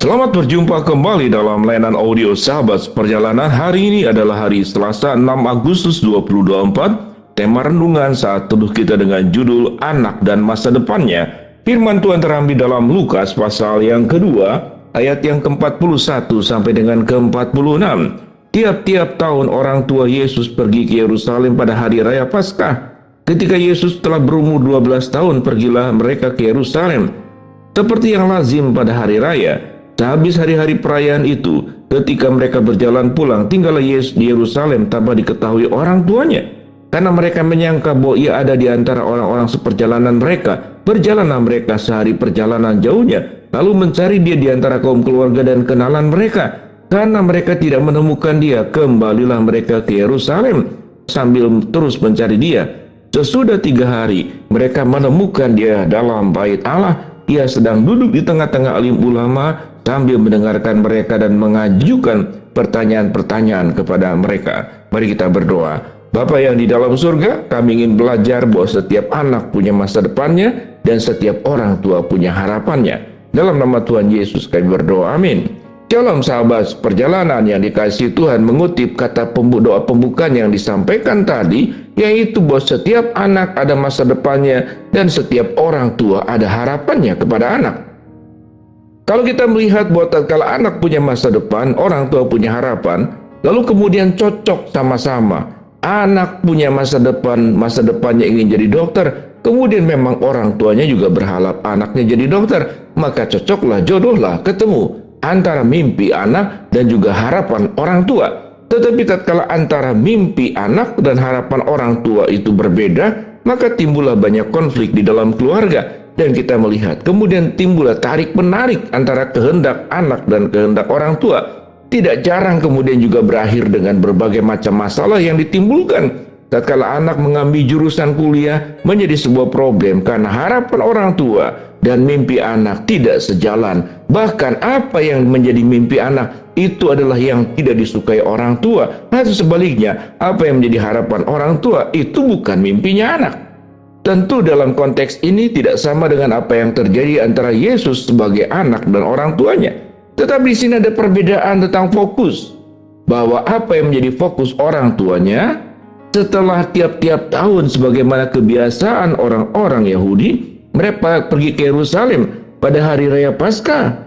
Selamat berjumpa kembali dalam layanan audio Sahabat Perjalanan. Hari ini adalah hari Selasa 6 Agustus 2024. Tema renungan saat teduh kita dengan judul Anak dan Masa Depannya. Firman Tuhan terambil dalam Lukas pasal yang kedua, ayat yang ke-41 sampai dengan ke-46. Tiap-tiap tahun orang tua Yesus pergi ke Yerusalem pada hari raya Paskah. Ketika Yesus telah berumur 12 tahun, pergilah mereka ke Yerusalem. Seperti yang lazim pada hari raya, sehabis hari-hari perayaan itu, ketika mereka berjalan pulang, tinggallah Yesus di Yerusalem tanpa diketahui orang tuanya. Karena mereka menyangka bahwa ia ada di antara orang-orang seperjalanan mereka. Berjalanlah mereka sehari perjalanan jauhnya, lalu mencari dia di antara kaum keluarga dan kenalan mereka. Karena mereka tidak menemukan dia, kembalilah mereka ke Yerusalem sambil terus mencari dia. Sesudah 3 hari, mereka menemukan dia dalam bait Allah. Ia sedang duduk di tengah-tengah alim ulama sambil mendengarkan mereka dan mengajukan pertanyaan-pertanyaan kepada mereka. Mari kita berdoa. Bapa yang di dalam surga, kami ingin belajar bahwa setiap anak punya masa depannya dan setiap orang tua punya harapannya. Dalam nama Tuhan Yesus kami berdoa, amin. Shalom sahabat perjalanan yang dikasihi Tuhan, mengutip kata doa pembukaan yang disampaikan tadi, yaitu bahwa setiap anak ada masa depannya dan setiap orang tua ada harapannya kepada anak. Kalau kita melihat bahwa tatkala anak punya masa depan, orang tua punya harapan, lalu kemudian cocok sama-sama. Anak punya masa depannya ingin jadi dokter, kemudian memang orang tuanya juga berharap anaknya jadi dokter, maka cocoklah, jodohlah, ketemu antara mimpi anak dan juga harapan orang tua. Tetapi tatkala antara mimpi anak dan harapan orang tua itu berbeda, maka timbullah banyak konflik di dalam keluarga. Dan kita melihat kemudian timbullah tarik-menarik antara kehendak anak dan kehendak orang tua. Tidak jarang kemudian juga berakhir dengan berbagai macam masalah yang ditimbulkan. Tatkala anak mengambil jurusan kuliah menjadi sebuah problem karena harapan orang tua dan mimpi anak tidak sejalan. Bahkan apa yang menjadi mimpi anak itu adalah yang tidak disukai orang tua. Atau sebaliknya, apa yang menjadi harapan orang tua itu bukan mimpinya anak. Tentu dalam konteks ini tidak sama dengan apa yang terjadi antara Yesus sebagai anak dan orang tuanya. Tetapi di sini ada perbedaan tentang fokus. Bahwa apa yang menjadi fokus orang tuanya setelah tiap-tiap tahun sebagaimana kebiasaan orang-orang Yahudi, mereka pergi ke Yerusalem pada hari raya Paskah.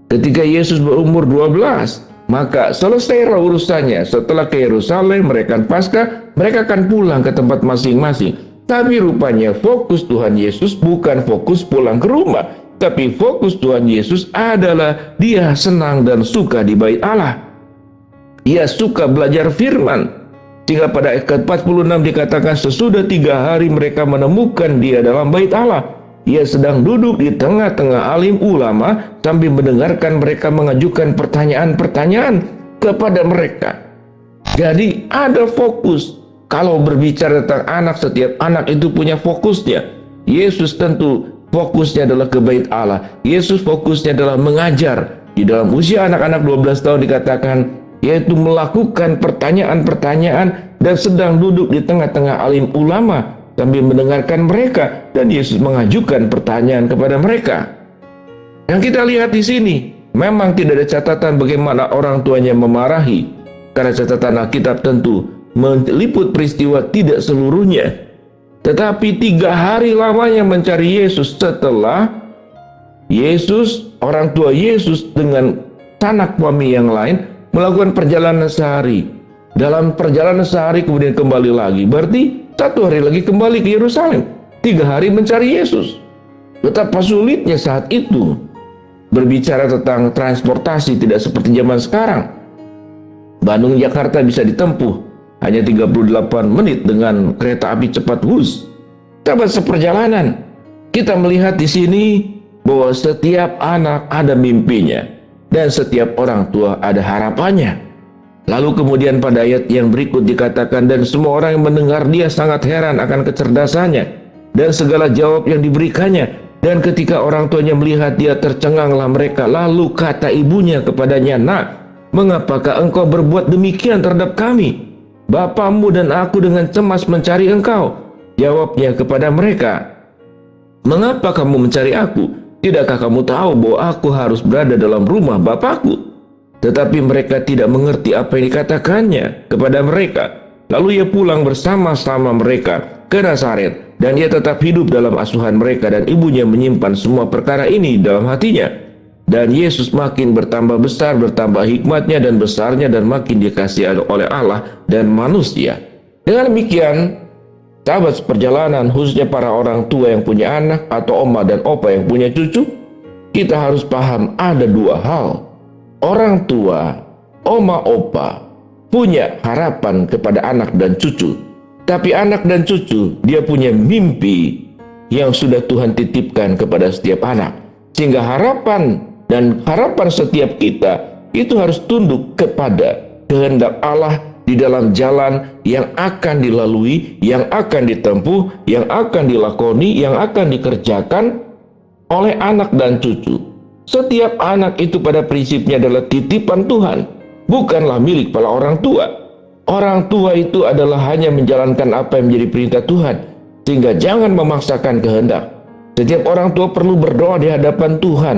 Ketika Yesus berumur 12, maka selesailah urusannya. Setelah ke Yerusalem merayakan Paskah, mereka akan pulang ke tempat masing-masing. Tapi rupanya fokus Tuhan Yesus bukan fokus pulang ke rumah, tapi fokus Tuhan Yesus adalah dia senang dan suka di bait Allah. Ia suka belajar firman. Sehingga pada ayat ke-46 dikatakan sesudah 3 hari mereka menemukan dia dalam bait Allah. Ia sedang duduk di tengah-tengah alim ulama sambil mendengarkan mereka mengajukan pertanyaan-pertanyaan kepada mereka. Jadi ada fokus. Kalau berbicara tentang anak, setiap anak itu punya fokusnya. Yesus tentu fokusnya adalah ke bait Allah. Yesus fokusnya adalah mengajar. Di dalam usia anak-anak 12 tahun dikatakan yaitu melakukan pertanyaan-pertanyaan dan sedang duduk di tengah-tengah alim ulama sambil mendengarkan mereka, dan Yesus mengajukan pertanyaan kepada mereka. Yang kita lihat di sini, memang tidak ada catatan bagaimana orang tuanya memarahi, karena catatan Alkitab tentu meliput peristiwa tidak seluruhnya. Tetapi 3 hari lamanya mencari Yesus setelah Yesus, orang tua Yesus dengan sanak suami yang lain melakukan perjalanan sehari. Dalam perjalanan sehari kemudian kembali lagi. Berarti 1 hari lagi kembali ke Yerusalem. 3 hari mencari Yesus. Betapa sulitnya saat itu. Berbicara tentang transportasi tidak seperti zaman sekarang. Bandung Jakarta bisa ditempuh hanya 38 menit dengan kereta api cepat Wus. Sahabat seperjalanan, kita melihat di sini bahwa setiap anak ada mimpinya. Dan setiap orang tua ada harapannya. Lalu kemudian pada ayat yang berikut dikatakan, dan semua orang yang mendengar dia sangat heran akan kecerdasannya dan segala jawab yang diberikannya. Dan ketika orang tuanya melihat dia, tercenganglah mereka. Lalu kata ibunya kepadanya, "Nak, mengapakah engkau berbuat demikian terhadap kami? Bapamu dan aku dengan cemas mencari engkau." Jawabnya kepada mereka, "Mengapa kamu mencari aku? Tidakkah kamu tahu bahwa aku harus berada dalam rumah Bapakku?" Tetapi mereka tidak mengerti apa yang dikatakannya kepada mereka. Lalu ia pulang bersama-sama mereka ke Nazaret, dan ia tetap hidup dalam asuhan mereka, dan ibunya menyimpan semua perkara ini dalam hatinya. Dan Yesus makin bertambah besar, bertambah hikmatnya dan besarnya, dan makin dikasihi oleh Allah dan manusia. Dengan demikian, sahabat seperjalanan, khususnya para orang tua yang punya anak, atau oma dan opa yang punya cucu, kita harus paham ada dua hal. Orang tua, oma, opa punya harapan kepada anak dan cucu. Tapi anak dan cucu, dia punya mimpi yang sudah Tuhan titipkan kepada setiap anak. Sehingga harapan setiap kita itu harus tunduk kepada kehendak Allah di dalam jalan yang akan dilalui, yang akan ditempuh, yang akan dilakoni, yang akan dikerjakan oleh anak dan cucu. Setiap anak itu pada prinsipnya adalah titipan Tuhan, bukanlah milik para orang tua. Orang tua itu adalah hanya menjalankan apa yang menjadi perintah Tuhan, sehingga jangan memaksakan kehendak. Setiap orang tua perlu berdoa di hadapan Tuhan.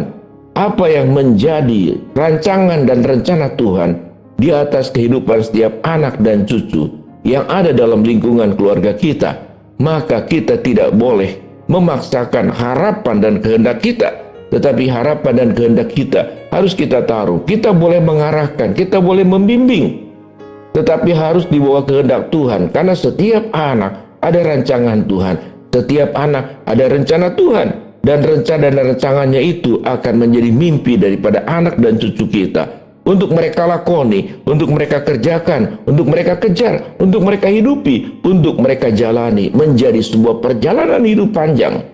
Apa yang menjadi rancangan dan rencana Tuhan di atas kehidupan setiap anak dan cucu yang ada dalam lingkungan keluarga kita, maka kita tidak boleh memaksakan harapan dan kehendak kita. Tetapi harapan dan kehendak kita harus kita taruh. Kita boleh mengarahkan, kita boleh membimbing, tetapi harus dibawa kehendak Tuhan. Karena setiap anak ada rancangan Tuhan, setiap anak ada rencana Tuhan, dan rencana dan rancangannya itu akan menjadi mimpi daripada anak dan cucu kita, untuk mereka lakoni, untuk mereka kerjakan, untuk mereka kejar, untuk mereka hidupi, untuk mereka jalani, menjadi sebuah perjalanan hidup panjang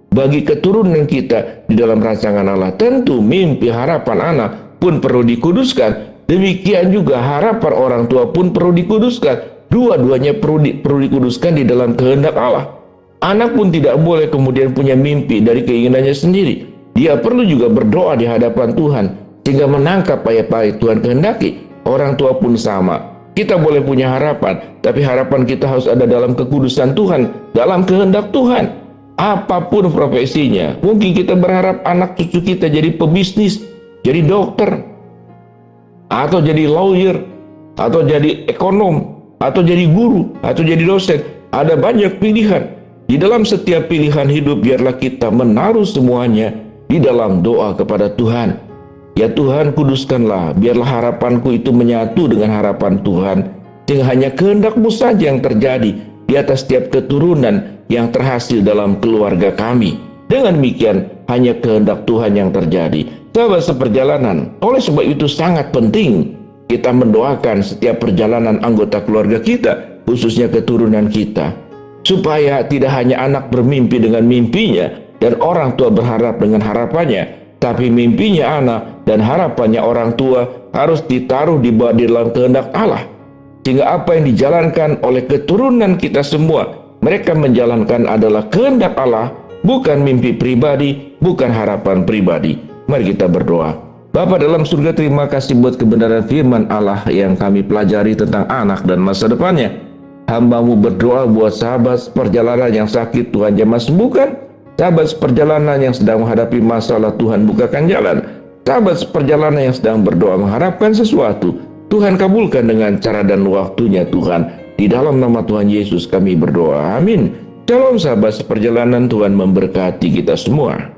bagi keturunan kita di dalam rancangan Allah. Tentu mimpi harapan anak pun perlu dikuduskan. Demikian juga harapan orang tua pun perlu dikuduskan. Dua-duanya perlu dikuduskan di dalam kehendak Allah. Anak pun tidak boleh kemudian punya mimpi dari keinginannya sendiri. Dia perlu juga berdoa di hadapan Tuhan sehingga menangkap apa yang Tuhan kehendaki. Orang tua pun sama. Kita boleh punya harapan, tapi harapan kita harus ada dalam kekudusan Tuhan, dalam kehendak Tuhan. Apapun profesinya, mungkin kita berharap anak cucu kita jadi pebisnis, jadi dokter, atau jadi lawyer, atau jadi ekonom, atau jadi guru, atau jadi dosen. Ada banyak pilihan. Di dalam setiap pilihan hidup, biarlah kita menaruh semuanya di dalam doa kepada Tuhan. Ya Tuhan, kuduskanlah, biarlah harapanku itu menyatu dengan harapan Tuhan, sehingga hanya kehendak-Mu saja yang terjadi di atas setiap keturunan yang terhasil dalam keluarga kami. Dengan demikian, hanya kehendak Tuhan yang terjadi. Sahabat seperjalanan, oleh sebab itu sangat penting kita mendoakan setiap perjalanan anggota keluarga kita, khususnya keturunan kita, supaya tidak hanya anak bermimpi dengan mimpinya dan orang tua berharap dengan harapannya, tapi mimpinya anak dan harapannya orang tua harus ditaruh di dalam kehendak Allah, sehingga apa yang dijalankan oleh keturunan kita semua, mereka menjalankan adalah kehendak Allah, bukan mimpi pribadi, bukan harapan pribadi. Mari kita berdoa. Bapa dalam surga, terima kasih buat kebenaran firman Allah yang kami pelajari tentang anak dan masa depannya. Hamba-Mu berdoa buat sahabat perjalanan yang sakit, Tuhan jamah sembuhkan. Sahabat perjalanan yang sedang menghadapi masalah, Tuhan bukakan jalan. Sahabat perjalanan yang sedang berdoa mengharapkan sesuatu, Tuhan kabulkan dengan cara dan waktunya Tuhan. Di dalam nama Tuhan Yesus kami berdoa. Amin. Shalom sahabat seperjalanan, Tuhan memberkati kita semua.